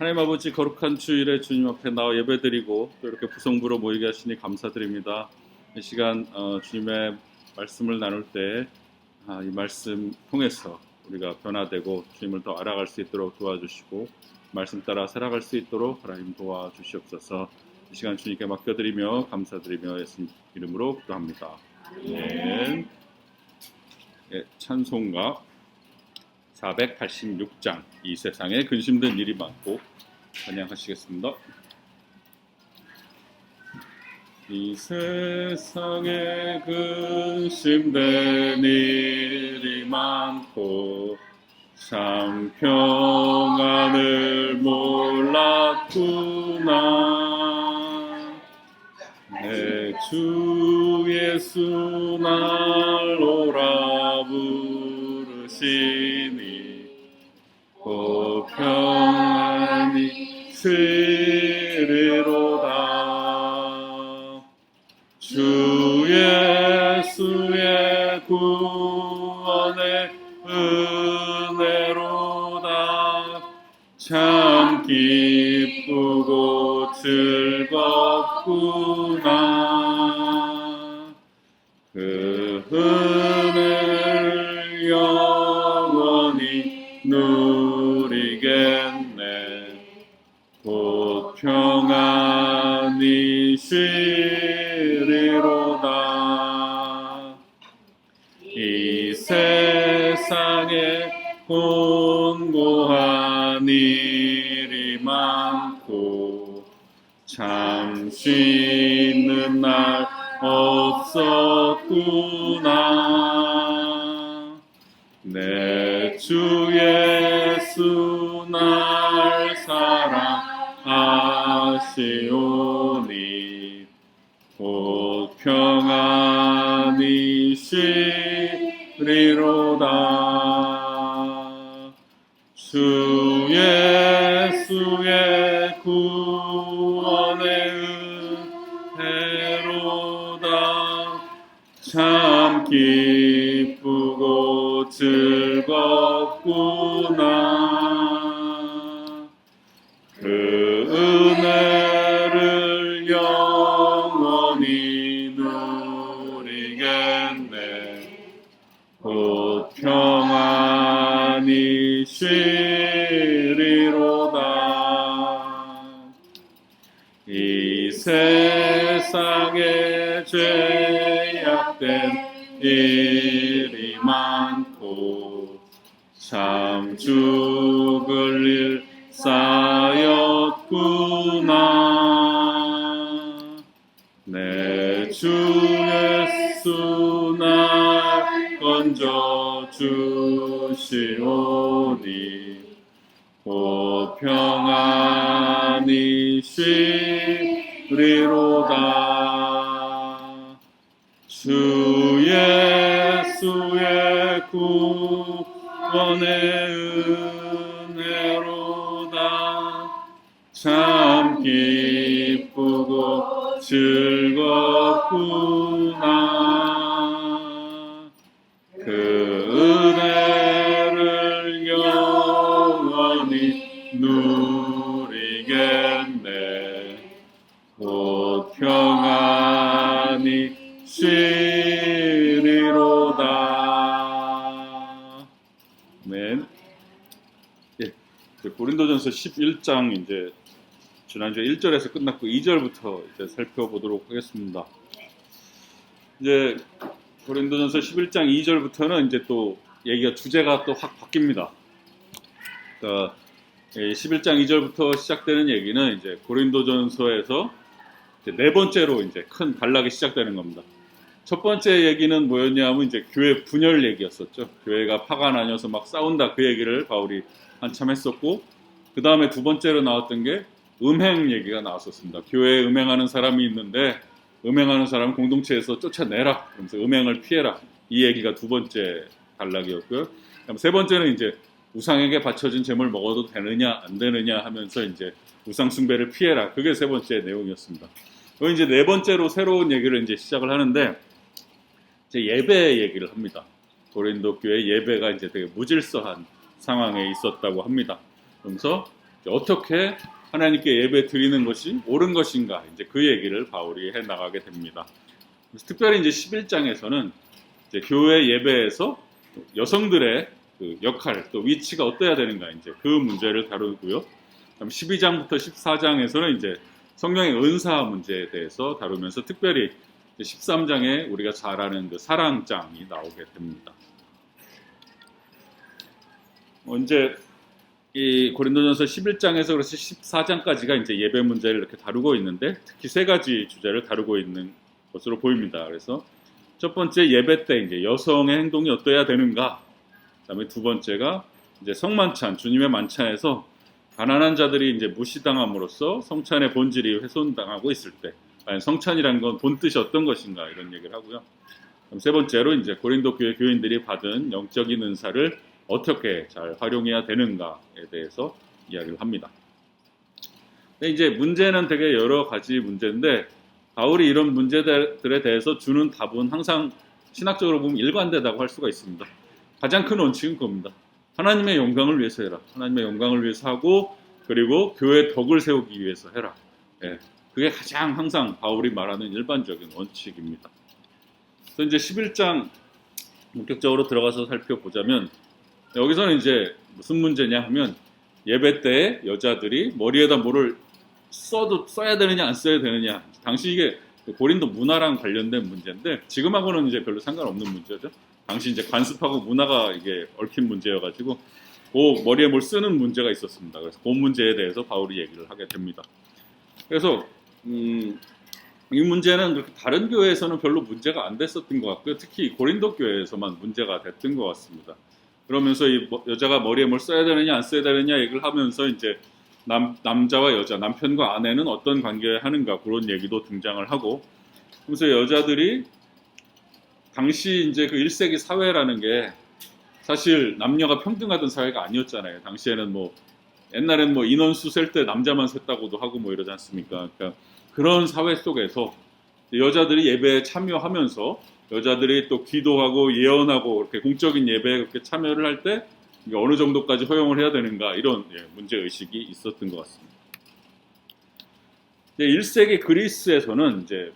하나님 아버지, 거룩한 주일에 주님 앞에 나와 예배드리고 또 이렇게 부성부로 모이게 하시니 감사드립니다. 이 시간 주님의 말씀을 나눌 때 이 말씀 통해서 우리가 변화되고 주님을 더 알아갈 수 있도록 도와주시고 말씀 따라 살아갈 수 있도록 하나님 도와주시옵소서. 이 시간 주님께 맡겨드리며 감사드리며 예수님 이름으로 기도합니다. 아멘. 네, 찬송가 486장 이 세상에 근심된 일이 많고 찬양하시겠습니다. 이 세상에 근심된 일이 많고 참 평안을 몰랐구나. 내 주 예수 날 오라 부르시니 곧 평안이 있으리로다. 주 예수의 구원의 은혜로다. 참 기쁘고 즐겁구나. 그 은혜를 영원히 누리겠네. 곧 평안이 쉬리로다. 이 세상에 곤고한 일이 많고 참 쉬는 날 없었구나. 내 주 예수 날 사랑하시오니 곧 평안이 쉬리로다. 주 예수의 구원의 은혜로다. 참 기쁘고 즐겁구나. 그 은혜를 영원히 누리겠네. 곧 평안이 쉬리로다. 이 세상에 죄악된 일이 많고 참 죽을 일 쌓였구나. 내 주 예수 날 건져 주시오니 곧 평안이 쉬리로다. 주 예수의 구원의 은혜로다. 참 기쁘고 즐겁구나. 그 은혜를 영원히 누리겠네. 곧 평안이 쉬리로다. 아멘. 예, 고린도전서 11장 이제 지난주에 1절에서 끝났고 2절부터 이제 살펴보도록 하겠습니다. 이제 고린도전서 11장 2절부터는 이제 또 얘기가 주제가 또 확 바뀝니다. 그러니까 11장 2절부터 시작되는 얘기는 이제 고린도전서에서 이제 네 번째로 이제 큰 단락이 시작되는 겁니다. 첫 번째 얘기는 뭐였냐면 이제 교회 분열 얘기였었죠. 교회가 파가 나뉘어서 막 싸운다, 그 얘기를 바울이 한참 했었고, 그 다음에 두 번째로 나왔던 게 음행 얘기가 나왔었습니다. 교회에 음행하는 사람이 있는데 음행하는 사람 공동체에서 쫓아내라, 그러면서 음행을 피해라, 이 얘기가 두 번째 단락이었고요. 그다음 세 번째는 이제 우상에게 바쳐진 제물 먹어도 되느냐 안 되느냐 하면서 이제 우상 숭배를 피해라, 그게 세 번째 내용이었습니다. 그리고 이제 네 번째로 새로운 얘기를 이제 시작을 하는데 이제 예배 얘기를 합니다. 고린도 교회 예배가 이제 되게 무질서한 상황에 있었다고 합니다. 그러면서 어떻게 하나님께 예배 드리는 것이 옳은 것인가, 이제 그 얘기를 바울이 해 나가게 됩니다. 그래서 특별히 이제 11장에서는 이제 교회 예배에서 여성들의 그 역할, 또 위치가 어떠해야 되는가, 이제 그 문제를 다루고요. 12장부터 14장에서는 이제 성령의 은사 문제에 대해서 다루면서 특별히 13장에 우리가 잘 아는 그 사랑장이 나오게 됩니다. 이제 이 고린도전서 11장에서 그래서 14장까지가 이제 예배 문제를 이렇게 다루고 있는데, 특히 세 가지 주제를 다루고 있는 것으로 보입니다. 그래서 첫 번째, 예배 때 이제 여성의 행동이 어떠해야 되는가. 그다음에 두 번째가 이제 성만찬, 주님의 만찬에서 가난한 자들이 이제 무시당함으로써 성찬의 본질이 훼손당하고 있을 때, 성찬이라는 건 본 뜻이 어떤 것인가, 이런 얘기를 하고요. 그럼 세 번째로 이제 고린도 교회 교인들이 받은 영적인 은사를 어떻게 잘 활용해야 되는가에 대해서 이야기를 합니다. 근데 이제 문제는 되게 여러 가지 문제인데, 바울이 이런 문제들에 대해서 주는 답은 항상 신학적으로 보면 일관되다고 할 수가 있습니다. 가장 큰 원칙은 그겁니다. 하나님의 영광을 위해서 해라. 하나님의 영광을 위해서 하고, 그리고 교회의 덕을 세우기 위해서 해라. 예, 그게 가장 항상 바울이 말하는 일반적인 원칙입니다. 그래서 이제 11장 본격적으로 들어가서 살펴보자면, 여기서는 이제 무슨 문제냐 하면, 예배 때 여자들이 머리에다 뭐를 써야 되느냐 안 써야 되느냐. 당시 이게 고린도 문화랑 관련된 문제인데, 지금하고는 이제 별로 상관없는 문제죠. 당시 이제 관습하고 문화가 이게 얽힌 문제여가지고 그 머리에 뭘 쓰는 문제가 있었습니다. 그래서 그 문제에 대해서 바울이 얘기를 하게 됩니다. 그래서 이 문제는 그렇게 다른 교회에서는 별로 문제가 안 됐었던 것 같고요. 특히 고린도 교회에서만 문제가 됐던 것 같습니다. 그러면서 이 여자가 머리에 뭘 써야 되느냐 안 써야 되느냐 얘기를 하면서 이제 남자와 여자, 남편과 아내는 어떤 관계에 하는가, 그런 얘기도 등장을 하고, 그래서 여자들이 당시 이제 그 1세기 사회라는 게 사실 남녀가 평등하던 사회가 아니었잖아요. 당시에는 뭐 옛날엔 뭐 인원수 셀 때 남자만 셌다고도 하고 뭐 이러지 않습니까? 그러니까 그런 사회 속에서 여자들이 예배에 참여하면서 여자들이 또 기도하고 예언하고 이렇게 공적인 예배에 그렇게 참여를 할 때 어느 정도까지 허용을 해야 되는가, 이런 문제 의식이 있었던 것 같습니다. 1세기 그리스에서는 이제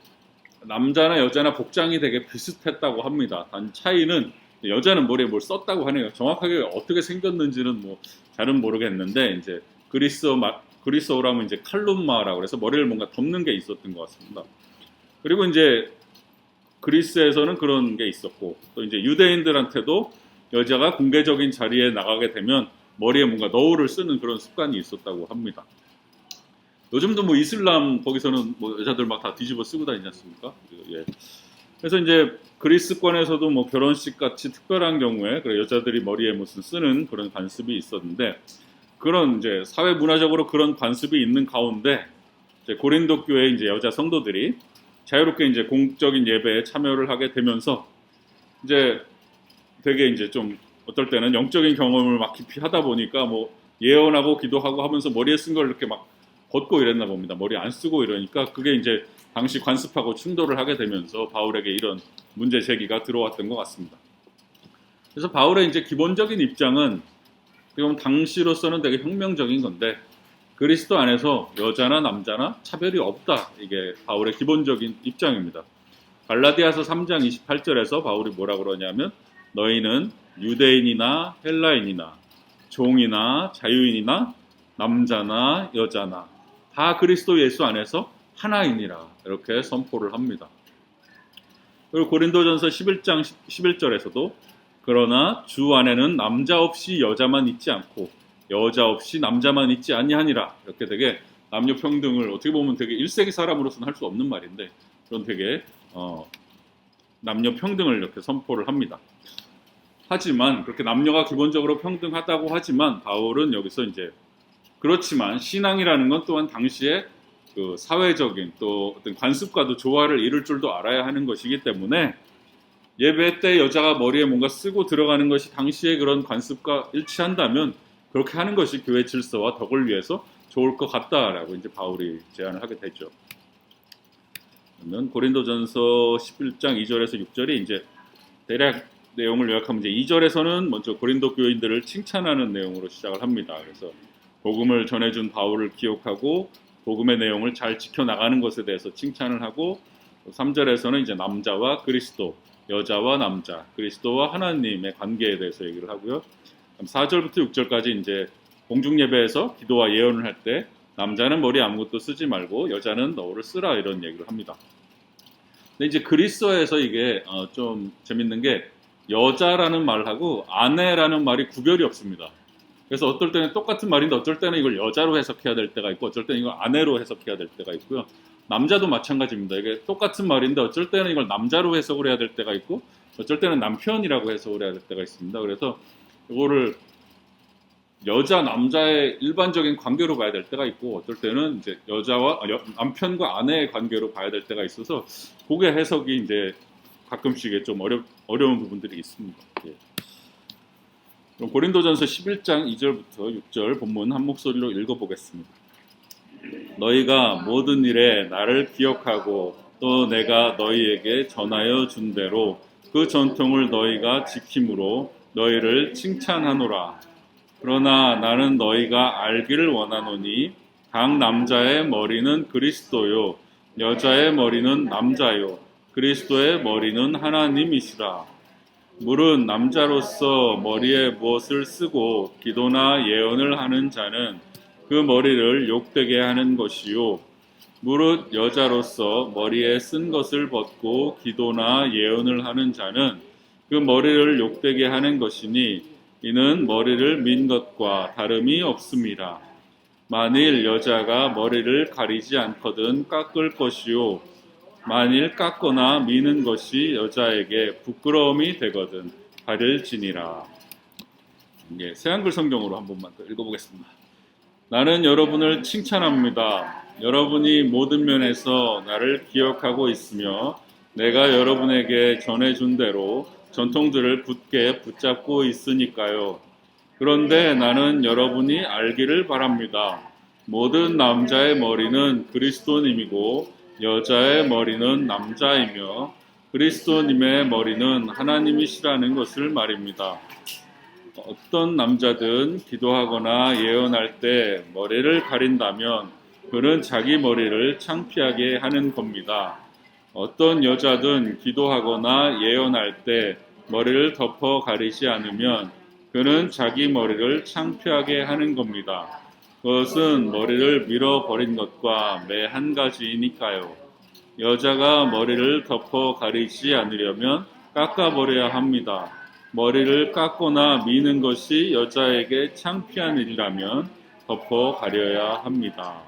남자나 여자나 복장이 되게 비슷했다고 합니다. 단 차이는 여자는 머리에 뭘 썼다고 하네요. 정확하게 어떻게 생겼는지는 뭐 잘은 모르겠는데, 이제 그리스어라면 이제 칼룸마라고 해서 머리를 뭔가 덮는 게 있었던 것 같습니다. 그리고 이제 그리스에서는 그런 게 있었고, 또 이제 유대인들한테도 여자가 공개적인 자리에 나가게 되면 머리에 뭔가 너울을 쓰는 그런 습관이 있었다고 합니다. 요즘도 뭐 이슬람 거기서는 뭐 여자들 막 다 뒤집어 쓰고 다니지 않습니까? 예. 그래서 이제 그리스권에서도 뭐 결혼식 같이 특별한 경우에 그래 여자들이 머리에 무슨 쓰는 그런 관습이 있었는데, 그런 이제 사회 문화적으로 그런 관습이 있는 가운데 이제 고린도 교회 이제 여자 성도들이 자유롭게 이제 공적인 예배에 참여를 하게 되면서 이제 되게 이제 좀 어떨 때는 영적인 경험을 막 깊이 하다 보니까 뭐 예언하고 기도하고 하면서 머리에 쓴 걸 이렇게 막 걷고 이랬나 봅니다. 머리 안 쓰고 이러니까 그게 이제 당시 관습하고 충돌을 하게 되면서 바울에게 이런 문제 제기가 들어왔던 것 같습니다. 그래서 바울의 이제 기본적인 입장은 지금 당시로서는 되게 혁명적인 건데, 그리스도 안에서 여자나 남자나 차별이 없다. 이게 바울의 기본적인 입장입니다. 갈라디아서 3장 28절에서 바울이 뭐라 그러냐면, 너희는 유대인이나 헬라인이나 종이나 자유인이나 남자나 여자나 다 그리스도 예수 안에서 하나이니라, 이렇게 선포를 합니다. 그리고 고린도전서 11장 11절에서도 그러나 주 안에는 남자 없이 여자만 있지 않고 여자 없이 남자만 있지 아니하니라, 이렇게 되게 남녀 평등을 어떻게 보면 되게 1세기 사람으로서는 할 수 없는 말인데, 그런 되게 남녀 평등을 이렇게 선포를 합니다. 하지만 그렇게 남녀가 기본적으로 평등하다고 하지만 바울은 여기서 이제 그렇지만 신앙이라는 건 또한 당시에 그 사회적인 또 어떤 관습과도 조화를 이룰 줄도 알아야 하는 것이기 때문에 예배 때 여자가 머리에 뭔가 쓰고 들어가는 것이 당시의 그런 관습과 일치한다면 그렇게 하는 것이 교회 질서와 덕을 위해서 좋을 것 같다라고 이제 바울이 제안을 하게 되죠. 그러면 고린도전서 11장 2절에서 6절이 이제 대략 내용을 요약하면 이제 2절에서는 먼저 고린도 교인들을 칭찬하는 내용으로 시작을 합니다. 그래서 복음을 전해준 바울을 기억하고 복음의 내용을 잘 지켜나가는 것에 대해서 칭찬을 하고 3절에서는 이제 남자와 그리스도, 여자와 남자, 그리스도와 하나님의 관계에 대해서 얘기를 하고요. 4절부터 6절까지 이제 공중예배에서 기도와 예언을 할 때 남자는 머리 아무것도 쓰지 말고 여자는 너울을 쓰라 이런 얘기를 합니다. 근데 이제 그리스어에서 이게 좀 재밌는 게 여자라는 말하고 아내라는 말이 구별이 없습니다. 그래서 어떨 때는 똑같은 말인데 어쩔 때는 이걸 여자로 해석해야 될 때가 있고 어쩔 때는 이걸 아내로 해석해야 될 때가 있고요. 남자도 마찬가지입니다. 이게 똑같은 말인데 어쩔 때는 이걸 남자로 해석을 해야 될 때가 있고 어쩔 때는 남편이라고 해석을 해야 될 때가 있습니다. 그래서 이거를 여자 남자의 일반적인 관계로 봐야 될 때가 있고 어떨 때는 이제 남편과 아내의 관계로 봐야 될 때가 있어서 그게 해석이 이제 가끔씩 좀 어려운 부분들이 있습니다. 예. 그럼 고린도전서 11장 2절부터 6절 본문 한 목소리로 읽어보겠습니다. 너희가 모든 일에 나를 기억하고 또 내가 너희에게 전하여 준 대로 그 전통을 너희가 지킴으로 너희를 칭찬하노라. 그러나 나는 너희가 알기를 원하노니 각 남자의 머리는 그리스도요 여자의 머리는 남자요 그리스도의 머리는 하나님이시라. 물은 남자로서 머리에 무엇을 쓰고 기도나 예언을 하는 자는 그 머리를 욕되게 하는 것이요 무릇 여자로서 머리에 쓴 것을 벗고 기도나 예언을 하는 자는 그 머리를 욕되게 하는 것이니 이는 머리를 민 것과 다름이 없습니다. 만일 여자가 머리를 가리지 않거든 깎을 것이요 만일 깎거나 미는 것이 여자에게 부끄러움이 되거든 가릴지니라. 새한글 성경으로 한 번만 더 읽어보겠습니다. 나는 여러분을 칭찬합니다. 여러분이 모든 면에서 나를 기억하고 있으며 내가 여러분에게 전해준 대로 전통들을 굳게 붙잡고 있으니까요. 그런데 나는 여러분이 알기를 바랍니다. 모든 남자의 머리는 그리스도님이고 여자의 머리는 남자이며 그리스도님의 머리는 하나님이시라는 것을 말입니다. 어떤 남자든 기도하거나 예언할 때 머리를 가린다면 그는 자기 머리를 창피하게 하는 겁니다. 어떤 여자든 기도하거나 예언할 때 머리를 덮어 가리지 않으면 그는 자기 머리를 창피하게 하는 겁니다. 그것은 머리를 밀어버린 것과 매 한 가지이니까요. 여자가 머리를 덮어 가리지 않으려면 깎아버려야 합니다. 머리를 깎거나 미는 것이 여자에게 창피한 일이라면 덮어 가려야 합니다.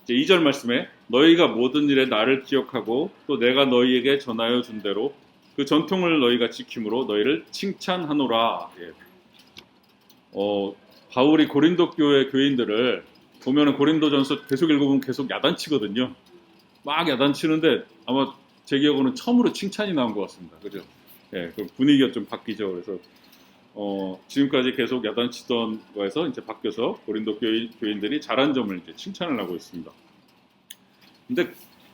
2절 말씀에 너희가 모든 일에 나를 기억하고 또 내가 너희에게 전하여 준 대로 그 전통을 너희가 지킴으로 너희를 칭찬하노라. 바울이 고린도 교회 교인들을 보면은 고린도전서 계속 읽어보면 계속 야단치거든요. 막 야단치는데 아마 제 기억으로는 처음으로 칭찬이 나온 것 같습니다. 그죠? 그 분위기가 좀 바뀌죠. 그래서 지금까지 계속 야단치던 거에서 이제 바뀌어서 고린도 교인들이 잘한 점을 이제 칭찬을 하고 있습니다. 근데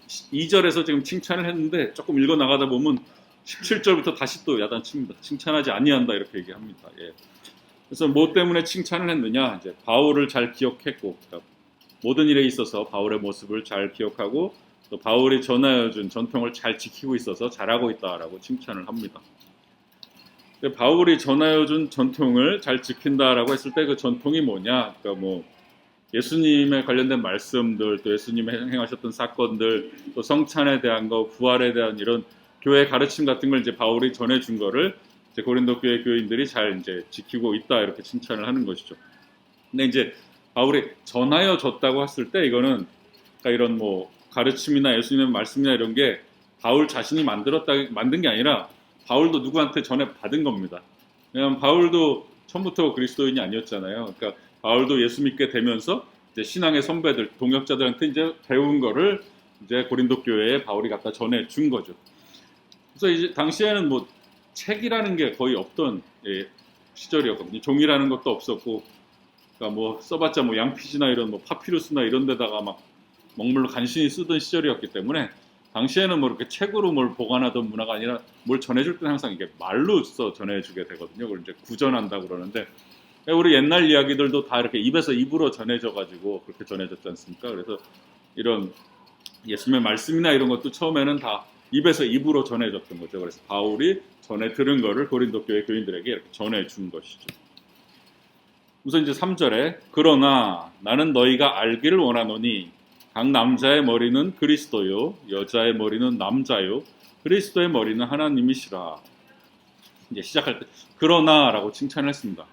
2절에서 지금 칭찬을 했는데 조금 읽어 나가다 보면 17절부터 다시 또 야단칩니다. 칭찬하지 아니한다 이렇게 얘기합니다. 그래서 뭐 때문에 칭찬을 했느냐? 이제 바울을 잘 기억했고 그러니까 모든 일에 있어서 바울의 모습을 잘 기억하고 또 바울이 전하여준 전통을 잘 지키고 있어서 잘하고 있다라고 칭찬을 합니다. 바울이 전하여준 전통을 잘 지킨다라고 했을 때 그 전통이 뭐냐? 그러니까 뭐 예수님에 관련된 말씀들, 또 예수님이 행하셨던 사건들, 또 성찬에 대한 거, 부활에 대한 이런 교회 가르침 같은 걸 이제 바울이 전해준 거를 이제 고린도 교회 교인들이 잘 이제 지키고 있다 이렇게 칭찬을 하는 것이죠. 근데 이제 바울이 전하여 줬다고 했을 때 이거는 그러니까 이런 뭐 가르침이나 예수님의 말씀이나 이런 게 바울 자신이 만든 게 아니라 바울도 누구한테 전해 받은 겁니다. 왜냐하면 바울도 처음부터 그리스도인이 아니었잖아요. 그러니까 바울도 예수 믿게 되면서 이제 신앙의 선배들, 동역자들한테 이제 배운 거를 이제 고린도 교회에 바울이 갖다 전해 준 거죠. 그래서 이제 당시에는 뭐 책이라는 게 거의 없던 시절이었거든요. 종이라는 것도 없었고, 그러니까 뭐 써봤자 뭐 양피지나 이런 뭐 파피루스나 이런 데다가 막 먹물로 간신히 쓰던 시절이었기 때문에 당시에는 뭐 이렇게 책으로 뭘 보관하던 문화가 아니라 뭘 전해줄 때는 항상 이게 말로 써 전해주게 되거든요. 그걸 이제 구전한다고 그러는데 우리 옛날 이야기들도 다 이렇게 입에서 입으로 전해져 가지고 그렇게 전해졌지 않습니까? 그래서 이런 예수님의 말씀이나 이런 것도 처음에는 다 입에서 입으로 전해졌던 거죠. 그래서 바울이 전해 들은 거를 고린도 교회 교인들에게 이렇게 전해 준 것이죠. 우선 이제 3절에 그러나 나는 너희가 알기를 원하노니 각 남자의 머리는 그리스도요 여자의 머리는 남자요 그리스도의 머리는 하나님이시라. 이제 시작할 때 그러나라고 칭찬을 했습니다.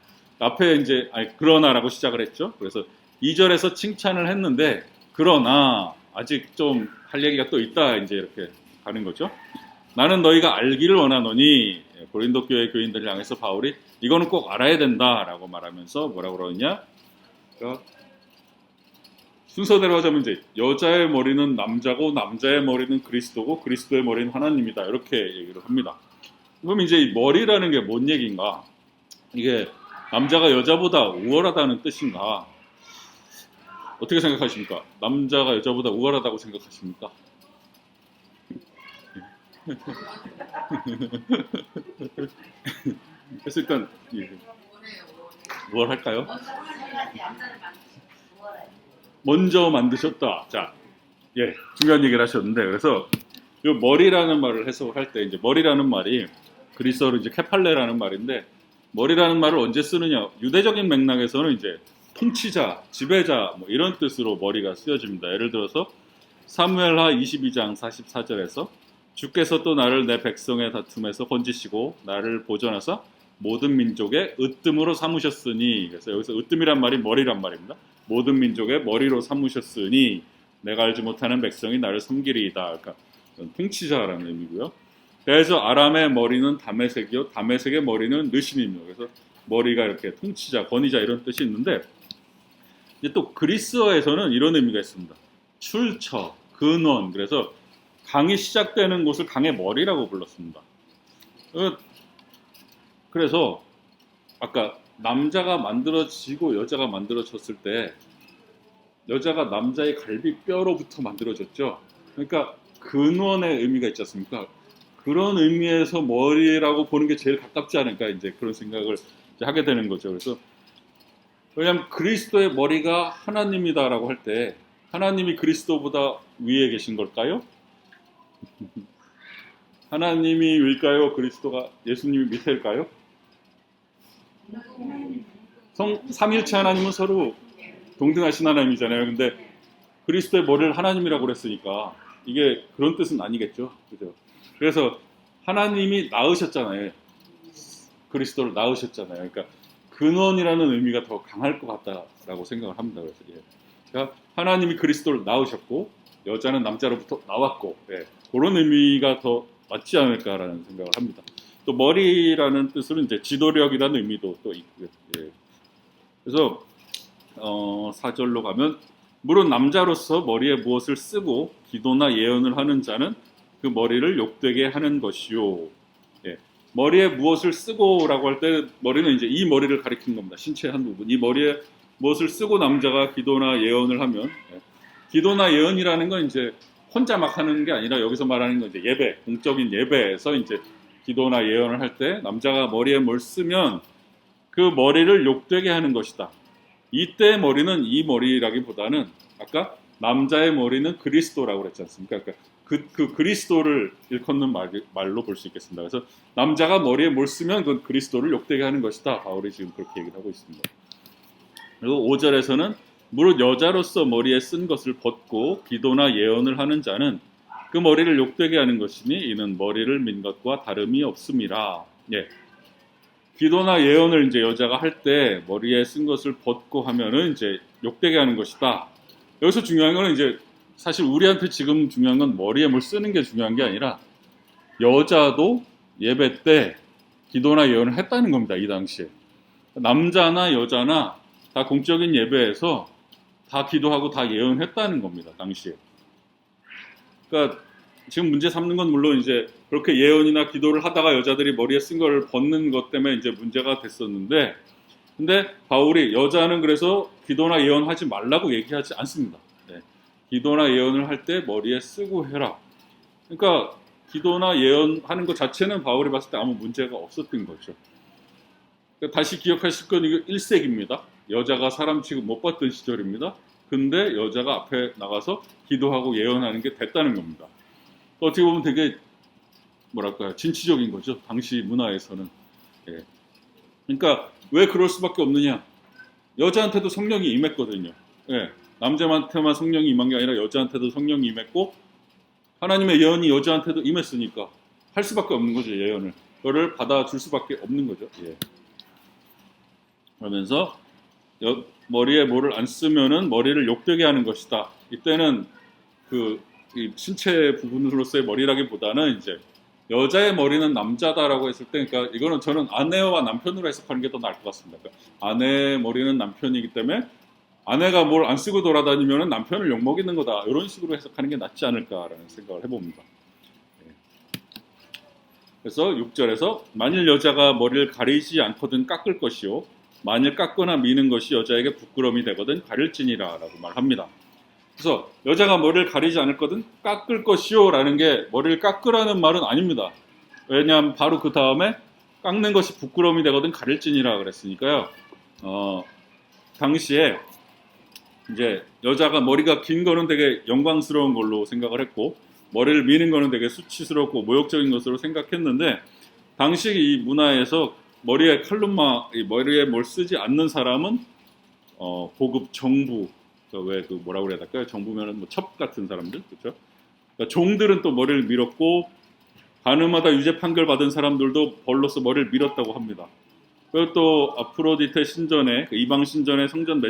앞에 이제 그러나라고 시작을 했죠. 그래서 2절에서 칭찬을 했는데 그러나 아직 좀 할 얘기가 또 있다 이제 이렇게 가는 거죠. 나는 너희가 알기를 원하노니 고린도 교회 교인들을 향해서 바울이 이거는 꼭 알아야 된다라고 말하면서 뭐라고 그러느냐? 그러니까 순서대로 하자면 이제 여자의 머리는 남자고 남자의 머리는 그리스도고 그리스도의 머리는 하나님이다 이렇게 얘기를 합니다. 그럼 이제 이 머리라는 게 뭔 얘기인가? 이게 남자가 여자보다 우월하다는 뜻인가? 어떻게 생각하십니까? 남자가 여자보다 우월하다고 생각하십니까? 그래서 일단 우월할까요? 먼저 만드셨다. 자, 예, 중요한 얘기를 하셨는데 그래서 이 머리라는 말을 해석할 때 이제 머리라는 말이 그리스어로 이제 케팔레라는 말인데 머리라는 말을 언제 쓰느냐? 유대적인 맥락에서는 이제 통치자, 지배자 뭐 이런 뜻으로 머리가 쓰여집니다. 예를 들어서 사무엘하 22장 44절에서 주께서 또 나를 내 백성의 다툼에서 건지시고 나를 보존하사 모든 민족의 으뜸으로 삼으셨으니 그래서 여기서 으뜸이란 말이 머리란 말입니다. 모든 민족의 머리로 삼으셨으니 내가 알지 못하는 백성이 나를 섬기리이다. 그러니까 통치자라는 의미고요. 그래서 아람의 머리는 다메섹이요 다메섹의 머리는 느신이며 그래서 머리가 이렇게 통치자, 권위자 이런 뜻이 있는데 이제 또 그리스어에서는 이런 의미가 있습니다. 출처, 근원. 그래서 강이 시작되는 곳을 강의 머리라고 불렀습니다. 그래서 아까 남자가 만들어지고 여자가 만들어졌을 때 여자가 남자의 갈비뼈로부터 만들어졌죠. 그러니까 근원의 의미가 있지 않습니까? 그런 의미에서 머리라고 보는 게 제일 가깝지 않을까 이제 그런 생각을 이제 하게 되는 거죠. 그래서 왜냐하면 그리스도의 머리가 하나님이다라고 할 때 하나님이 그리스도보다 위에 계신 걸까요? 하나님이 위일까요? 그리스도가 예수님이 밑에일까요? 삼일체 하나님은 서로 동등하신 하나님이잖아요. 근데 그리스도의 머리를 하나님이라고 그랬으니까 이게 그런 뜻은 아니겠죠. 그죠? 그래서 하나님이 낳으셨잖아요. 그리스도를 낳으셨잖아요. 그러니까 근원이라는 의미가 더 강할 것 같다라고 생각을 합니다. 그래서 그러니까 하나님이 그리스도를 낳으셨고 여자는 남자로부터 나왔고 그런 의미가 더 맞지 않을까라는 생각을 합니다. 또 머리라는 뜻으로 이제 지도력이라는 의미도 또 있고요. 그래서 4절로 가면 물론 남자로서 머리에 무엇을 쓰고 기도나 예언을 하는 자는 그 머리를 욕되게 하는 것이요. 머리에 무엇을 쓰고라고 할 때 머리는 이제 이 머리를 가리키는 겁니다. 신체의 한 부분. 이 머리에 무엇을 쓰고 남자가 기도나 예언을 하면 기도나 예언이라는 건 이제 혼자 막 하는 게 아니라 여기서 말하는 건 이제 예배, 공적인 예배에서 이제 기도나 예언을 할 때 남자가 머리에 뭘 쓰면 그 머리를 욕되게 하는 것이다. 이때 머리는 이 머리라기보다는 아까 남자의 머리는 그리스도라고 그랬지 않습니까? 그러니까 그 그리스도를 일컫는 말로 볼 수 있겠습니다. 그래서 남자가 머리에 뭘 쓰면 그 그리스도를 욕되게 하는 것이다. 바울이 지금 그렇게 얘기를 하고 있습니다. 그리고 5절에서는 무릇 여자로서 머리에 쓴 것을 벗고 기도나 예언을 하는 자는 그 머리를 욕되게 하는 것이니 이는 머리를 민 것과 다름이 없음이라. 기도나 예언을 이제 여자가 할 때 머리에 쓴 것을 벗고 하면은 이제 욕되게 하는 것이다. 여기서 중요한 거는 이제 사실 우리한테 지금 중요한 건 머리에 뭘 쓰는 게 중요한 게 아니라 여자도 예배 때 기도나 예언을 했다는 겁니다. 이 당시에. 남자나 여자나 다 공적인 예배에서 다 기도하고 다 예언했다는 겁니다. 당시에. 그러니까 지금 문제 삼는 건 물론 이제 그렇게 예언이나 기도를 하다가 여자들이 머리에 쓴 걸 벗는 것 때문에 이제 문제가 됐었는데 근데 바울이 여자는 그래서 기도나 예언하지 말라고 얘기하지 않습니다. 기도나 예언을 할 때 머리에 쓰고 해라. 그러니까 기도나 예언하는 것 자체는 바울이 봤을 때 아무 문제가 없었던 거죠. 다시 기억하실 건 이거 1세기입니다. 여자가 사람 취급 못 받던 시절입니다. 근데 여자가 앞에 나가서 기도하고 예언하는 게 됐다는 겁니다. 어떻게 보면 되게 뭐랄까요, 진취적인 거죠. 당시 문화에서는. 예. 그러니까 왜 그럴 수밖에 없느냐? 여자한테도 성령이 임했거든요. 예. 남자한테만 성령이 임한 게 아니라 여자한테도 성령이 임했고 하나님의 예언이 여자한테도 임했으니까 할 수밖에 없는 거죠. 예언을. 그거를 받아줄 수밖에 없는 거죠. 예. 그러면서 머리에 뭐를 안 쓰면은 머리를 욕되게 하는 것이다. 이때는 이 신체 부분으로서의 머리라기보다는 이제 여자의 머리는 남자다라고 했을 때, 그러니까 이거는 저는 아내와 남편으로 해석하는 게 더 나을 것 같습니다. 그러니까 아내의 머리는 남편이기 때문에 아내가 뭘 안 쓰고 돌아다니면 남편을 욕먹이는 거다. 이런 식으로 해석하는 게 낫지 않을까라는 생각을 해봅니다. 그래서 6절에서 만일 여자가 머리를 가리지 않거든 깎을 것이요 만일 깎거나 미는 것이 여자에게 부끄러움이 되거든 가릴지니라 라고 말합니다. 그래서 여자가 머리를 가리지 않을거든 깎을 것이요 라는 게 머리를 깎으라는 말은 아닙니다. 왜냐하면 바로 그 다음에 깎는 것이 부끄러움이 되거든 가릴지니라 그랬으니까요. 당시에 이제 여자가 머리가 긴 거는 되게 영광스러운 걸로 생각을 했고 머리를 미는 거는 되게 수치스럽고 모욕적인 것으로 생각했는데 당시 이 문화에서 머리에 칼룸마, 머리에 뭘 쓰지 않는 사람은 고급 정부, 왜 뭐라고 그래야 될까요? 정부면은 뭐 첩 같은 사람들, 그렇죠? 그러니까 종들은 또 머리를 밀었고 가늠하다 유죄 판결 받은 사람들도 벌로서 머리를 밀었다고 합니다. 그리고 또 아프로디테 신전에 이방 신전의 성전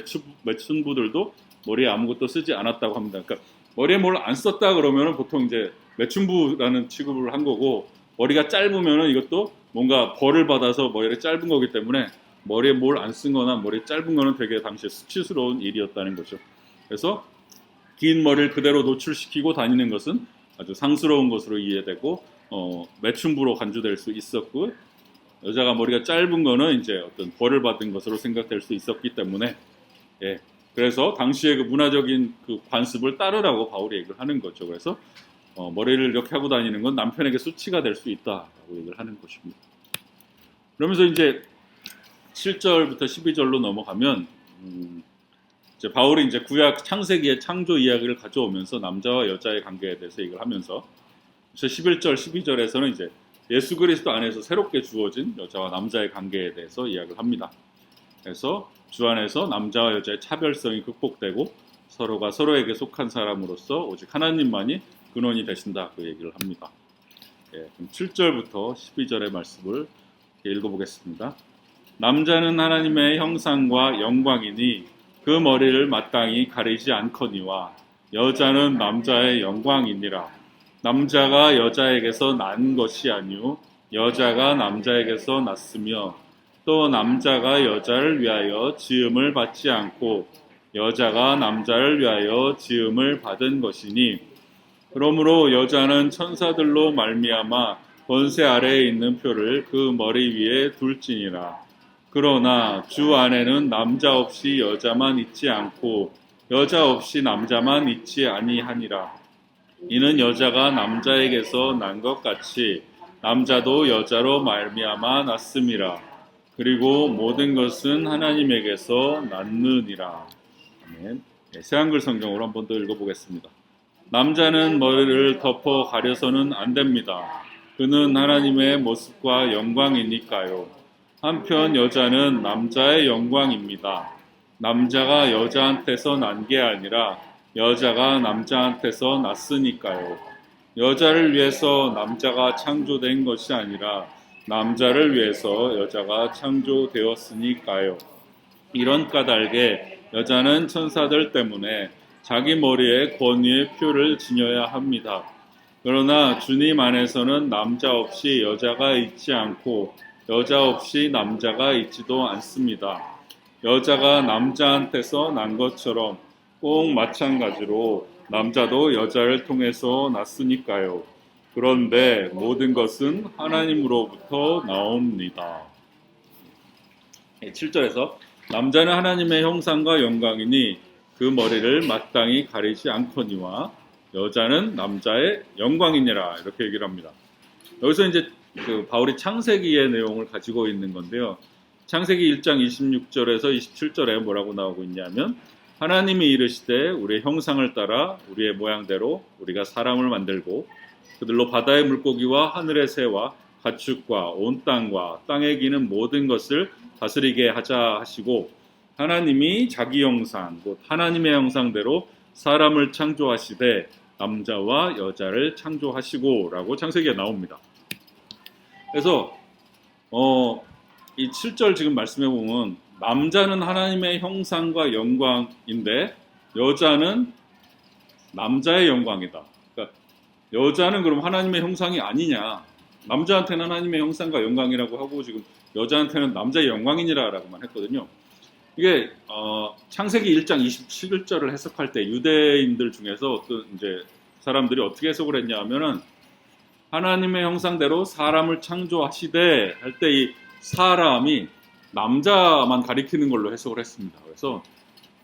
매춘부들도 머리에 아무것도 쓰지 않았다고 합니다. 그러니까 머리에 뭘 안 썼다 그러면은 보통 이제 매춘부라는 취급을 한 거고 머리가 짧으면은 이것도 뭔가 벌을 받아서 머리가 짧은 거기 때문에 머리에 뭘 안 쓴 거나 머리 짧은 거는 되게 당시에 수치스러운 일이었다는 거죠. 그래서 긴 머리를 그대로 노출시키고 다니는 것은 아주 상스러운 것으로 이해되고 매춘부로 간주될 수 있었고 여자가 머리가 짧은 거는 이제 어떤 벌을 받은 것으로 생각될 수 있었기 때문에 예. 그래서 당시의 그 문화적인 그 관습을 따르라고 바울이 얘기를 하는 거죠. 그래서 머리를 이렇게 하고 다니는 건 남편에게 수치가 될 수 있다라고 얘기를 하는 것입니다. 그러면서 이제 7절부터 12절로 넘어가면 이제 바울이 이제 구약 창세기의 창조 이야기를 가져오면서 남자와 여자의 관계에 대해서 얘기를 하면서 11절, 12절에서는 이제 예수 그리스도 안에서 새롭게 주어진 여자와 남자의 관계에 대해서 이야기를 합니다. 그래서 주 안에서 남자와 여자의 차별성이 극복되고 서로가 서로에게 속한 사람으로서 오직 하나님만이 근원이 되신다 그 얘기를 합니다. 예, 그럼 7절부터 12절의 말씀을 읽어보겠습니다. 남자는 하나님의 형상과 영광이니 그 머리를 마땅히 가리지 않거니와 여자는 남자의 영광이니라. 남자가 여자에게서 난 것이 아니요 여자가 남자에게서 났으며 또 남자가 여자를 위하여 지음을 받지 않고 여자가 남자를 위하여 지음을 받은 것이니 그러므로 여자는 천사들로 말미암아 권세 아래에 있는 표를 그 머리 위에 둘지니라. 그러나 주 안에는 남자 없이 여자만 있지 않고 여자 없이 남자만 있지 아니하니라. 이는 여자가 남자에게서 난 것 같이 남자도 여자로 말미암아 났음이라. 그리고 모든 것은 하나님에게서 났느니라. 아멘. 네, 새한글 성경으로 한 번 더 읽어보겠습니다. 남자는 머리를 덮어 가려서는 안 됩니다. 그는 하나님의 모습과 영광이니까요. 한편 여자는 남자의 영광입니다. 남자가 여자한테서 난 게 아니라 여자가 남자한테서 났으니까요. 여자를 위해서 남자가 창조된 것이 아니라 남자를 위해서 여자가 창조되었으니까요. 이런 까닭에 여자는 천사들 때문에 자기 머리에 권위의 표를 지녀야 합니다. 그러나 주님 안에서는 남자 없이 여자가 있지 않고 여자 없이 남자가 있지도 않습니다. 여자가 남자한테서 난 것처럼 꼭 마찬가지로 남자도 여자를 통해서 났으니까요. 그런데 모든 것은 하나님으로부터 나옵니다. 7절에서 남자는 하나님의 형상과 영광이니 그 머리를 마땅히 가리지 않거니와 여자는 남자의 영광이니라 이렇게 얘기를 합니다. 여기서 이제 그 바울이 창세기의 내용을 가지고 있는 건데요. 창세기 1장 26절에서 27절에 뭐라고 나오고 있냐면 하나님이 이르시되 우리의 형상을 따라 우리의 모양대로 우리가 사람을 만들고 그들로 바다의 물고기와 하늘의 새와 가축과 온 땅과 땅에 기는 모든 것을 다스리게 하자 하시고 하나님이 자기 형상 곧 하나님의 형상대로 사람을 창조하시되 남자와 여자를 창조하시고 라고 창세기에 나옵니다. 그래서 이 7절 지금 말씀해 보면 남자는 하나님의 형상과 영광인데 여자는 남자의 영광이다. 그러니까 여자는 그럼 하나님의 형상이 아니냐? 남자한테는 하나님의 형상과 영광이라고 하고 지금 여자한테는 남자의 영광이니라라고만 했거든요. 이게 창세기 1장 27절을 해석할 때 유대인들 중에서 어떤 이제 사람들이 어떻게 해석을 했냐 하면은 하나님의 형상대로 사람을 창조하시되 할 때 이 사람이 남자만 가리키는 걸로 해석을 했습니다. 그래서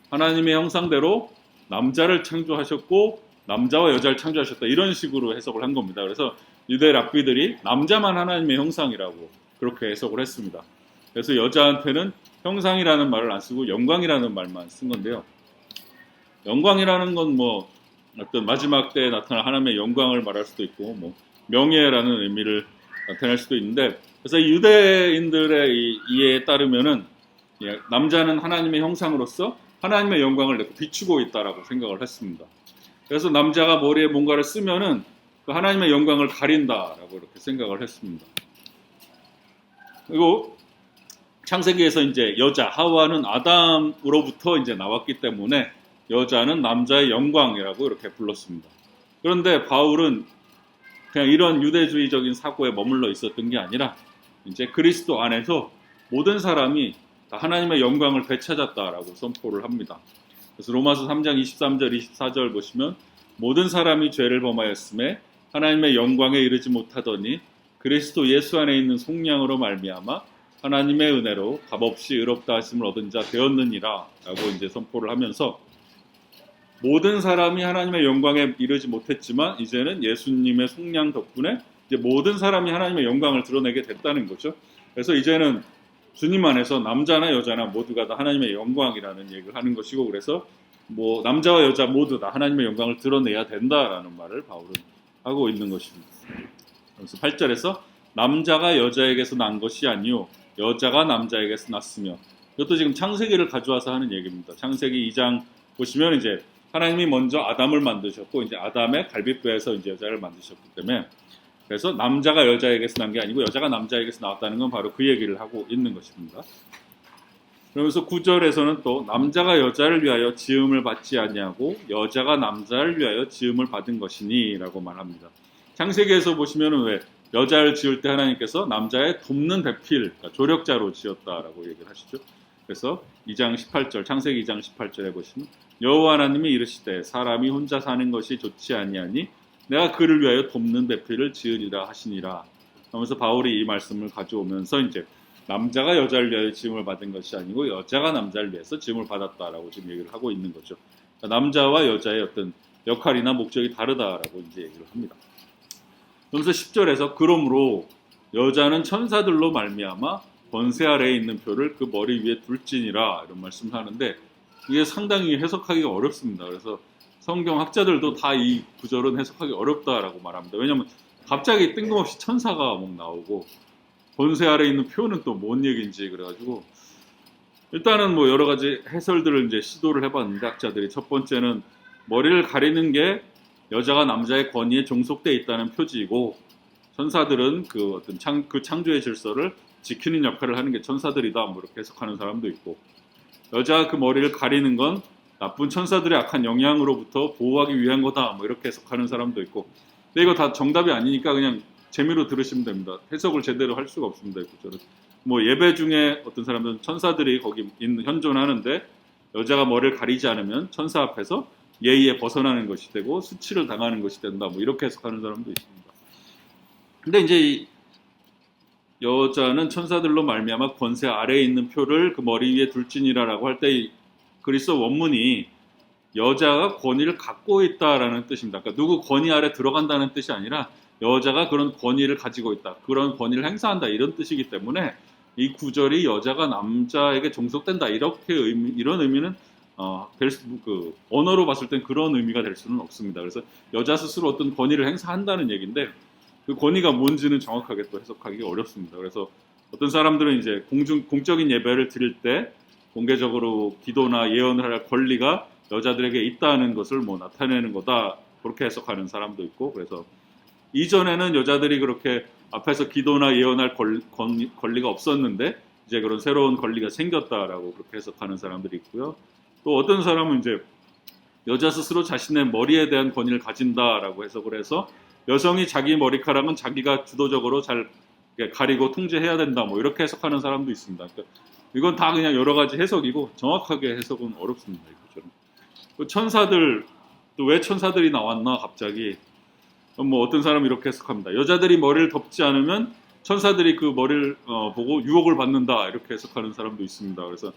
하나님의 형상대로 남자를 창조하셨고 남자와 여자를 창조하셨다 이런 식으로 해석을 한 겁니다. 그래서 유대 랍비들이 남자만 하나님의 형상이라고 그렇게 해석을 했습니다. 그래서 여자한테는 형상이라는 말을 안 쓰고 영광이라는 말만 쓴 건데요. 영광이라는 건 뭐 어떤 마지막 때에 나타날 하나님의 영광을 말할 수도 있고 뭐 명예라는 의미를 나타낼 수도 있는데 그래서 이 유대인들의 이 이해에 따르면은 남자는 하나님의 형상으로서 하나님의 영광을 내고 비추고 있다라고 생각을 했습니다. 그래서 남자가 머리에 뭔가를 쓰면은 그 하나님의 영광을 가린다라고 이렇게 생각을 했습니다. 그리고 창세기에서 이제 여자 하와는 아담으로부터 이제 나왔기 때문에 여자는 남자의 영광이라고 이렇게 불렀습니다. 그런데 바울은 그냥 이런 유대주의적인 사고에 머물러 있었던 게 아니라 이제 그리스도 안에서 모든 사람이 다 하나님의 영광을 되찾았다라고 선포를 합니다. 그래서 로마서 3장 23절 24절 보시면 모든 사람이 죄를 범하였음에 하나님의 영광에 이르지 못하더니 그리스도 예수 안에 있는 속량으로 말미암아 하나님의 은혜로 값없이 의롭다 하심을 얻은 자 되었느니라 라고 이제 선포를 하면서 모든 사람이 하나님의 영광에 이르지 못했지만 이제는 예수님의 속량 덕분에 이제 모든 사람이 하나님의 영광을 드러내게 됐다는 거죠. 그래서 이제는 주님 안에서 남자나 여자나 모두가 다 하나님의 영광이라는 얘기를 하는 것이고 그래서 뭐 남자와 여자 모두 다 하나님의 영광을 드러내야 된다라는 말을 바울은 하고 있는 것입니다. 그래서 8절에서 남자가 여자에게서 난 것이 아니요 여자가 남자에게서 났으며 이것도 지금 창세기를 가져와서 하는 얘기입니다. 창세기 2장 보시면 이제 하나님이 먼저 아담을 만드셨고 이제 아담의 갈빗뼈에서 이제 여자를 만드셨기 때문에 그래서 남자가 여자에게서 난 게 아니고 여자가 남자에게서 나왔다는 건 바로 그 얘기를 하고 있는 것입니다. 그러면서 9절에서는 또 남자가 여자를 위하여 지음을 받지 아니하고 여자가 남자를 위하여 지음을 받은 것이니 라고 말합니다. 창세기에서 보시면은 왜 여자를 지을 때 하나님께서 남자의 돕는 대필, 그러니까 조력자로 지었다라고 얘기를 하시죠. 그래서 2장 18절, 창세기 2장 18절에 보시면 여호와 하나님이 이르시되 사람이 혼자 사는 것이 좋지 아니하니 내가 그를 위하여 돕는 대필을 지으리라 하시니라 하면서 바울이 이 말씀을 가져오면서 이제 남자가 여자를 위하여 지음을 받은 것이 아니고 여자가 남자를 위해서 지음을 받았다라고 지금 얘기를 하고 있는 거죠. 그러니까 남자와 여자의 어떤 역할이나 목적이 다르다라고 이제 얘기를 합니다. 그러면서 10절에서 그러므로 여자는 천사들로 말미암아 권세 아래에 있는 표를 그 머리 위에 둘지니라 이런 말씀을 하는데 이게 상당히 해석하기가 어렵습니다. 그래서 성경 학자들도 다 이 구절은 해석하기 어렵다라고 말합니다. 왜냐하면 갑자기 뜬금없이 천사가 막 나오고 권세 아래에 있는 표는 또 뭔 얘기인지 그래가지고 일단은 뭐 여러 가지 해설들을 이제 시도를 해봤는데 학자들이 첫 번째는 머리를 가리는 게 여자가 남자의 권위에 종속돼 있다는 표지이고 천사들은 그 어떤 창조의 질서를 지키는 역할을 하는 게 천사들이다 뭐 이렇게 해석하는 사람도 있고 여자가 그 머리를 가리는 건 나쁜 천사들의 악한 영향으로부터 보호하기 위한 거다 뭐 이렇게 해석하는 사람도 있고 근데 이거 다 정답이 아니니까 그냥 재미로 들으시면 됩니다. 해석을 제대로 할 수가 없습니다. 이 구절은. 뭐 예배 중에 어떤 사람들은 천사들이 거기 현존하는데 여자가 머리를 가리지 않으면 천사 앞에서 예의에 벗어나는 것이 되고 수치를 당하는 것이 된다 뭐 이렇게 해석하는 사람도 있습니다. 근데 이제 이 여자는 천사들로 말미암아 권세 아래에 있는 표를 그 머리 위에 둘지니라라고 할 때 그리스어 원문이 여자가 권위를 갖고 있다라는 뜻입니다. 그러니까 누구 권위 아래 들어간다는 뜻이 아니라 여자가 그런 권위를 가지고 있다, 그런 권위를 행사한다 이런 뜻이기 때문에 이 구절이 여자가 남자에게 종속된다 이렇게 이런 의미는 언어로 봤을 땐 그런 의미가 될 수는 없습니다. 그래서 여자 스스로 어떤 권위를 행사한다는 얘기인데 그 권위가 뭔지는 정확하게 또 해석하기 어렵습니다. 그래서 어떤 사람들은 이제 공적인 예배를 드릴 때 공개적으로 기도나 예언을 할 권리가 여자들에게 있다는 것을 뭐 나타내는 거다 그렇게 해석하는 사람도 있고, 그래서 이전에는 여자들이 그렇게 앞에서 기도나 예언할 권리가 없었는데 이제 그런 새로운 권리가 생겼다라고 그렇게 해석하는 사람들이 있고요. 또 어떤 사람은 이제 여자 스스로 자신의 머리에 대한 권위를 가진다라고 해석을 해서 여성이 자기 머리카락은 자기가 주도적으로 잘 가리고 통제해야 된다 뭐 이렇게 해석하는 사람도 있습니다. 그러니까 이건 다 그냥 여러 가지 해석이고 정확하게 해석은 어렵습니다. 이것처럼. 그 천사들 또 왜 천사들이 나왔나 갑자기 뭐 어떤 사람은 이렇게 해석합니다. 여자들이 머리를 덮지 않으면 천사들이 그 머리를 보고 유혹을 받는다 이렇게 해석하는 사람도 있습니다. 그래서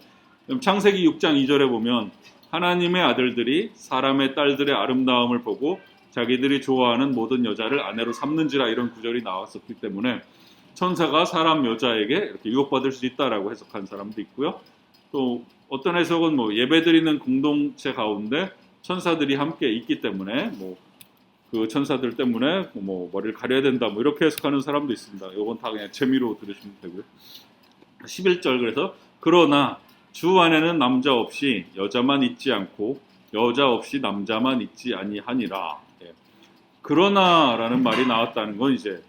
창세기 6장 2절에 보면 하나님의 아들들이 사람의 딸들의 아름다움을 보고 자기들이 좋아하는 모든 여자를 아내로 삼는지라 이런 구절이 나왔었기 때문에 천사가 사람 여자에게 이렇게 유혹받을 수 있다라고 해석한 사람도 있고요. 또 어떤 해석은 뭐 예배드리는 공동체 가운데 천사들이 함께 있기 때문에 뭐 그 천사들 때문에 뭐 머리를 가려야 된다 뭐 이렇게 해석하는 사람도 있습니다. 이건 다 그냥 재미로 들으시면 되고요. 11절 그래서 그러나 주 안에는 남자 없이 여자만 있지 않고 여자 없이 남자만 있지 아니하니라. 그러나라는 말이 나왔다는 건 이제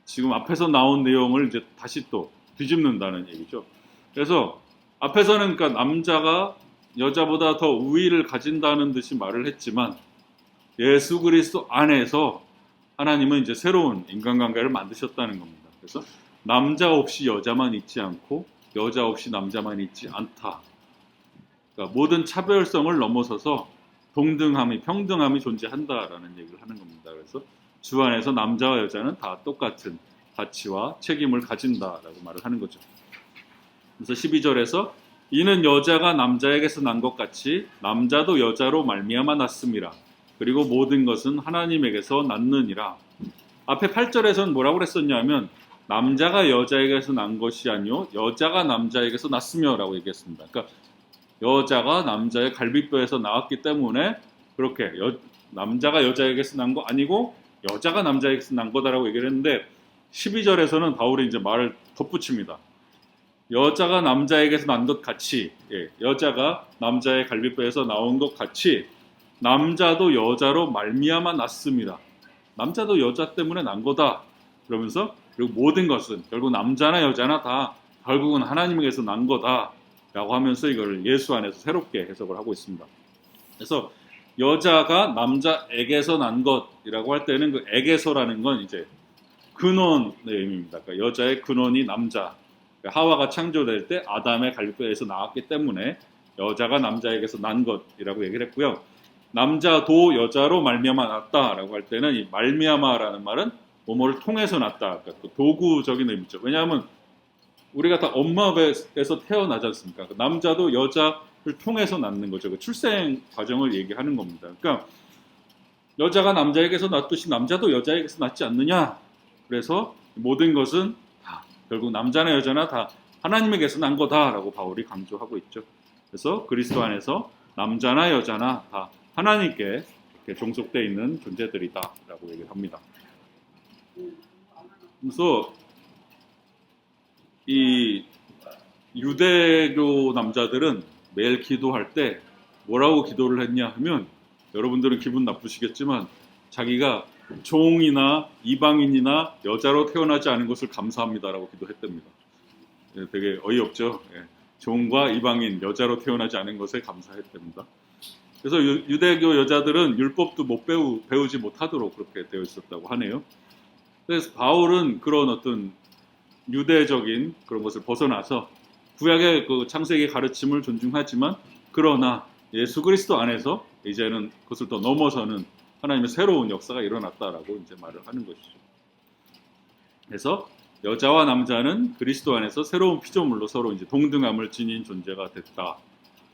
지금 앞에서 나온 내용을 이제 다시 또 뒤집는다는 얘기죠. 그래서 앞에서는 그러니까 남자가 여자보다 더 우위를 가진다는 듯이 말을 했지만 예수 그리스도 안에서 하나님은 이제 새로운 인간관계를 만드셨다는 겁니다. 그래서 남자 없이 여자만 있지 않고 여자 없이 남자만 있지 않다. 그러니까 모든 차별성을 넘어서서 동등함이 평등함이 존재한다라는 얘기를 하는 겁니다. 그래서 주 안에서 남자와 여자는 다 똑같은 가치와 책임을 가진다라고 말을 하는 거죠. 그래서 12절에서 이는 여자가 남자에게서 난 것 같이 남자도 여자로 말미암아 났음이라. 그리고 모든 것은 하나님에게서 났느니라. 앞에 8절에서는 뭐라고 그랬었냐면 남자가 여자에게서 난 것이 아니요 여자가 남자에게서 났으며라고 얘기했습니다. 그러니까 여자가 남자의 갈비뼈에서 나왔기 때문에 그렇게 남자가 여자에게서 난 거 아니고 여자가 남자에게서 난 거다라고 얘기를 했는데 12절에서는 바울이 이제 말을 덧붙입니다. 여자가 남자에게서 난 것 같이, 여자가 남자의 갈비뼈에서 나온 것 같이 남자도 여자로 말미암아 났습니다. 남자도 여자 때문에 난 거다. 그러면서 그리고 모든 것은 결국 남자나 여자나 다 결국은 하나님에게서 난 거다라고 하면서 이걸 예수 안에서 새롭게 해석을 하고 있습니다. 그래서 여자가 남자에게서 난 것이라고 할 때는 그 에게서라는 건 이제 근원의 의미입니다. 그러니까 여자의 근원이 남자. 그러니까 하와가 창조될 때 아담의 갈비뼈에서 나왔기 때문에 여자가 남자에게서 난 것이라고 얘기를 했고요. 남자도 여자로 말미암아 났다라고 할 때는 이 말미암아라는 말은 뭐뭐를 통해서 났다. 그러니까 도구적인 의미죠. 왜냐하면 우리가 다 엄마 배에서 태어나지 않습니까? 남자도 여자를 통해서 낳는 거죠. 그 출생 과정을 얘기하는 겁니다. 그러니까 여자가 남자에게서 낳듯이 남자도 여자에게서 낳지 않느냐? 그래서 모든 것은 다 결국 남자나 여자나 다 하나님에게서 난 거다라고 바울이 강조하고 있죠. 그래서 그리스도 안에서 남자나 여자나 다 하나님께 이렇게 종속되어 있는 존재들이다라고 얘기를 합니다. 그래서 이 유대교 남자들은 매일 기도할 때 뭐라고 기도를 했냐 하면 여러분들은 기분 나쁘시겠지만 자기가 종이나 이방인이나 여자로 태어나지 않은 것을 감사합니다라고 기도했답니다. 되게 어이없죠. 종과 이방인, 여자로 태어나지 않은 것에 감사했답니다. 그래서 유대교 여자들은 율법도 못 배우지 못하도록 그렇게 되어 있었다고 하네요. 그래서 바울은 그런 어떤 유대적인 그런 것을 벗어나서 구약의 그 창세기 가르침을 존중하지만 그러나 예수 그리스도 안에서 이제는 그것을 더 넘어서는 하나님의 새로운 역사가 일어났다라고 이제 말을 하는 것이죠. 그래서 여자와 남자는 그리스도 안에서 새로운 피조물로 서로 이제 동등함을 지닌 존재가 됐다.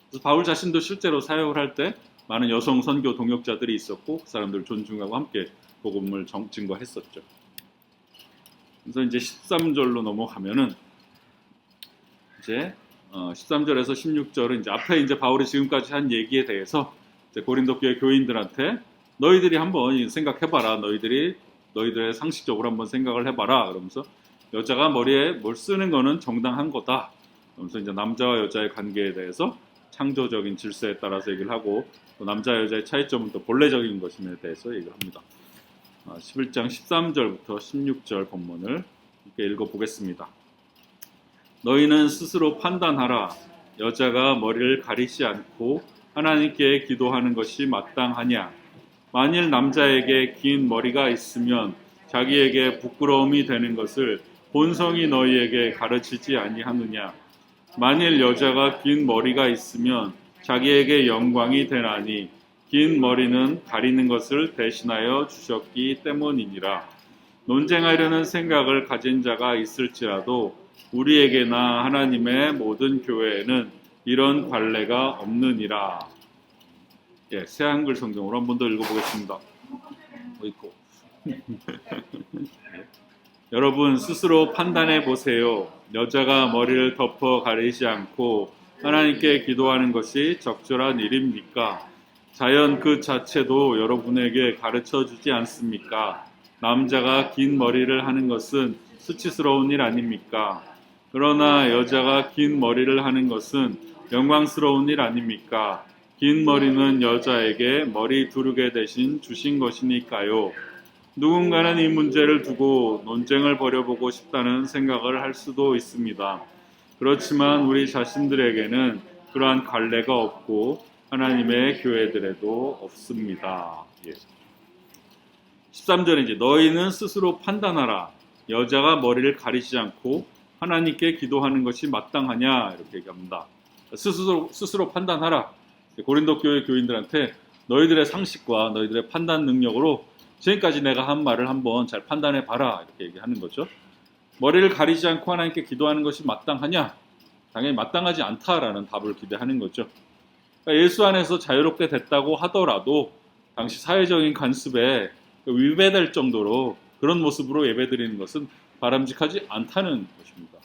그래서 바울 자신도 실제로 사역을 할 때 많은 여성 선교 동역자들이 있었고 그 사람들을 존중하고 함께 복음을 증거했었죠. 그래서 이제 13절로 넘어가면은 이제 13절에서 16절은 이제 앞에 이제 바울이 지금까지 한 얘기에 대해서 이제 고린도 교회 교인들한테 너희들이 한번 생각해봐라. 너희들의 상식적으로 한번 생각을 해봐라. 그러면서 여자가 머리에 뭘 쓰는 거는 정당한 거다. 그러면서 이제 남자와 여자의 관계에 대해서 창조적인 질서에 따라서 얘기를 하고 또 남자 여자의 차이점은 또 본래적인 것임에 대해서 얘기를 합니다. 11장 13절부터 16절 본문을 이렇게 읽어보겠습니다. 너희는 스스로 판단하라. 여자가 머리를 가리지 않고 하나님께 기도하는 것이 마땅하냐? 만일 남자에게 긴 머리가 있으면 자기에게 부끄러움이 되는 것을 본성이 너희에게 가르치지 아니하느냐? 만일 여자가 긴 머리가 있으면 자기에게 영광이 되나니 긴 머리는 가리는 것을 대신하여 주셨기 때문이니라. 논쟁하려는 생각을 가진 자가 있을지라도 우리에게나 하나님의 모든 교회에는 이런 관례가 없느니라. 예, 새 한글 성경으로 한 번 더 읽어보겠습니다. 있고. 여러분 스스로 판단해 보세요. 여자가 머리를 덮어 가리지 않고 하나님께 기도하는 것이 적절한 일입니까? 자연 그 자체도 여러분에게 가르쳐 주지 않습니까? 남자가 긴 머리를 하는 것은 수치스러운 일 아닙니까? 그러나 여자가 긴 머리를 하는 것은 영광스러운 일 아닙니까? 긴 머리는 여자에게 머리 두르게 대신 주신 것이니까요. 누군가는 이 문제를 두고 논쟁을 벌여보고 싶다는 생각을 할 수도 있습니다. 그렇지만 우리 자신들에게는 그러한 관례가 없고 하나님의 교회들에도 없습니다. 예. 13절에 이제 너희는 스스로 판단하라. 여자가 머리를 가리지 않고 하나님께 기도하는 것이 마땅하냐 이렇게 얘기합니다. 스스로 판단하라. 고린도 교회 교인들한테 너희들의 상식과 너희들의 판단 능력으로 지금까지 내가 한 말을 한번 잘 판단해 봐라 이렇게 얘기하는 거죠. 머리를 가리지 않고 하나님께 기도하는 것이 마땅하냐? 당연히 마땅하지 않다라는 답을 기대하는 거죠. 그러니까 예수 안에서 자유롭게 됐다고 하더라도 당시 사회적인 관습에 위배될 정도로 그런 모습으로 예배드리는 것은 바람직하지 않다는 것입니다.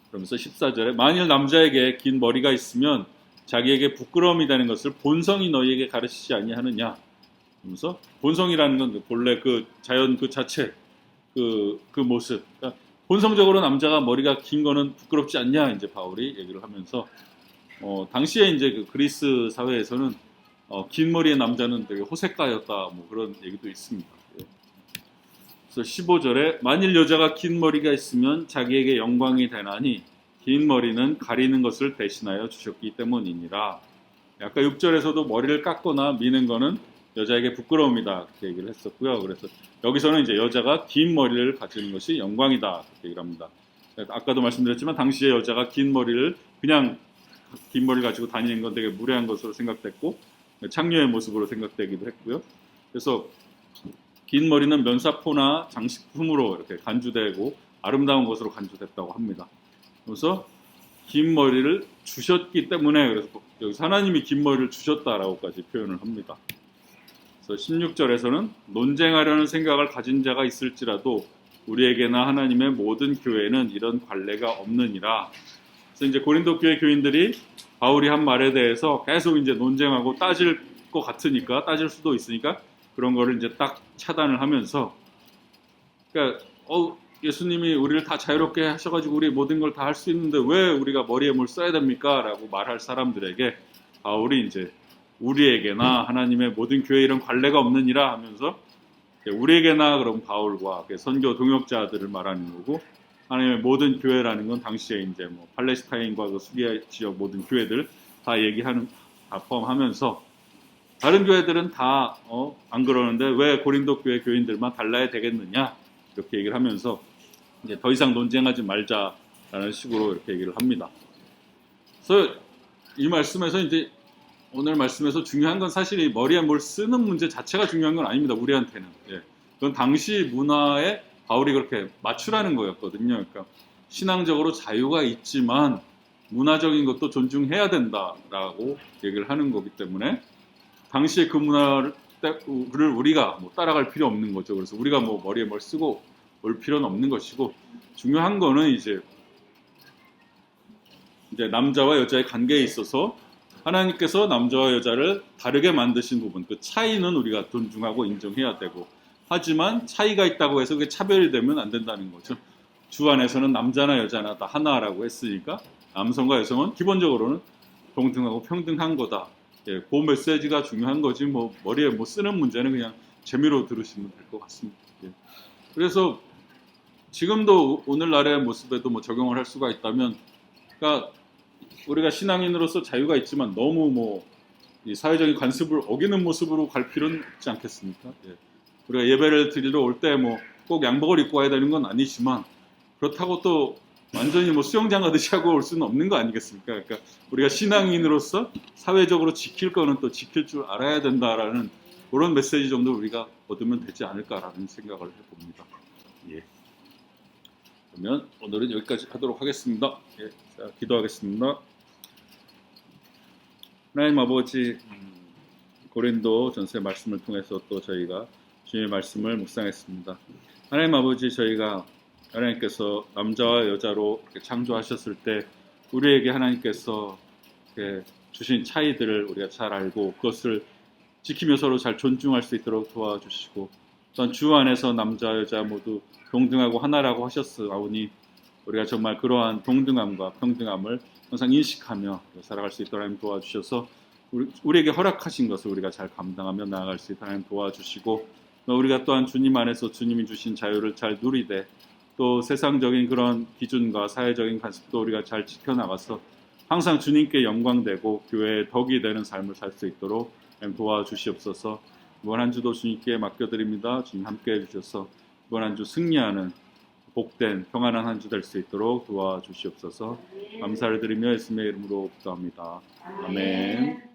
그러면서 14절에 만일 남자에게 긴 머리가 있으면 자기에게 부끄러움이 되는 것을 본성이 너희에게 가르치지 아니하느냐. 그러면서 본성이라는 건 본래 그 자연 그 자체 그 모습. 그러니까 본성적으로 남자가 머리가 긴 거는 부끄럽지 않냐 이제 바울이 얘기를 하면서 당시에 이제 그 그리스 사회에서는 긴 머리의 남자는 되게 호색가였다 뭐 그런 얘기도 있습니다. 그래서 15절에 만일 여자가 긴 머리가 있으면 자기에게 영광이 되나니 긴 머리는 가리는 것을 대신하여 주셨기 때문이니라. 아까 6절에서도 머리를 깎거나 미는 거는 여자에게 부끄러움이다 그렇게 얘기를 했었고요. 그래서 여기서는 이제 여자가 긴 머리를 가지는 것이 영광이다 그렇게 얘기를 합니다. 아까도 말씀드렸지만 당시에 여자가 긴 머리를 그냥 긴 머리를 가지고 다니는 건 되게 무례한 것으로 생각됐고 창녀의 모습으로 생각되기도 했고요. 그래서 긴 머리는 면사포나 장식품으로 이렇게 간주되고 아름다운 것으로 간주됐다고 합니다. 그래서 긴 머리를 주셨기 때문에 그래서 여기서 하나님이 긴 머리를 주셨다라고까지 표현을 합니다. 그래서 16절에서는 논쟁하려는 생각을 가진 자가 있을지라도 우리에게나 하나님의 모든 교회는 이런 관례가 없느니라. 그래서 이제 고린도 교회 교인들이 바울이 한 말에 대해서 계속 이제 논쟁하고 따질 것 같으니까 따질 수도 있으니까 그런 거를 이제 딱 차단을 하면서 그러니까 예수님이 우리를 다 자유롭게 하셔가지고 우리 모든 걸 다 할 수 있는데 왜 우리가 머리에 뭘 써야 됩니까? 라고 말할 사람들에게 바울이 이제 우리에게나 하나님의 모든 교회 이런 관례가 없느니라 하면서 우리에게나 그럼 바울과 선교 동역자들을 말하는 거고 하나님의 모든 교회라는 건 당시에 이제 뭐 팔레스타인과 그 수리아 지역 모든 교회들 다 얘기하는 다 포함하면서 다른 교회들은 다 안 그러는데 왜 고린도 교회 교인들만 달라야 되겠느냐 이렇게 얘기를 하면서 이제 더 이상 논쟁하지 말자라는 식으로 이렇게 얘기를 합니다. 그래서 이 말씀에서 이제 오늘 말씀에서 중요한 건 사실 이 머리에 뭘 쓰는 문제 자체가 중요한 건 아닙니다. 우리한테는. 예. 그건 당시 문화에 바울이 그렇게 맞추라는 거였거든요. 그러니까 신앙적으로 자유가 있지만 문화적인 것도 존중해야 된다라고 얘기를 하는 거기 때문에 당시에 그 문화를 우리가 뭐 따라갈 필요 없는 거죠. 그래서 우리가 뭐 머리에 뭘 쓰고 올 필요는 없는 것이고 중요한 거는 이제 이제 남자와 여자의 관계에 있어서 하나님께서 남자와 여자를 다르게 만드신 부분, 그 차이는 우리가 존중하고 인정해야 되고, 하지만 차이가 있다고 해서 그게 차별이 되면 안 된다는 거죠. 주 안에서는 남자나 여자나 다 하나라고 했으니까 남성과 여성은 기본적으로는 동등하고 평등한 거다. 예, 그 메시지가 중요한 거지 뭐 머리에 뭐 쓰는 문제는 그냥 재미로 들으시면 될 것 같습니다. 예. 그래서 지금도 오늘날의 모습에도 뭐 적용을 할 수가 있다면, 그러니까 우리가 신앙인으로서 자유가 있지만 너무 뭐 이 사회적인 관습을 어기는 모습으로 갈 필요는 있지 않겠습니까? 예. 우리가 예배를 드리러 올 때 뭐 꼭 양복을 입고 와야 되는 건 아니지만, 그렇다고 또 완전히 뭐 수영장 가듯이 하고 올 수는 없는 거 아니겠습니까? 그러니까 우리가 신앙인으로서 사회적으로 지킬 거는 또 지킬 줄 알아야 된다라는 그런 메시지 정도 우리가 얻으면 되지 않을까라는 생각을 해봅니다. 예. 그러면 오늘은 여기까지 하도록 하겠습니다. 예. 자, 기도하겠습니다. 하나님 아버지, 고린도 전서의 말씀을 통해서 또 저희가 주님의 말씀을 묵상했습니다. 하나님 아버지, 저희가 하나님께서 남자와 여자로 이렇게 창조하셨을 때 우리에게 하나님께서 이렇게 주신 차이들을 우리가 잘 알고 그것을 지키며 서로 잘 존중할 수 있도록 도와주시고, 또한 주 안에서 남자 여자 모두 동등하고 하나라고 하셨사오니 우리가 정말 그러한 동등함과 평등함을 항상 인식하며 살아갈 수 있도록 하나님 도와주셔서 우리에게 허락하신 것을 우리가 잘 감당하며 나아갈 수 있도록 하나님 도와주시고, 우리가 또한 주님 안에서 주님이 주신 자유를 잘 누리되 또 세상적인 그런 기준과 사회적인 관습도 우리가 잘 지켜나가서 항상 주님께 영광되고 교회의 덕이 되는 삶을 살 수 있도록 도와주시옵소서. 이번 한 주도 주님께 맡겨드립니다. 주님 함께 해주셔서 이번 한 주 승리하는 복된 평안한 한 주 될 수 있도록 도와주시옵소서. 감사를 드리며 예수님의 이름으로 기도합니다. 아멘.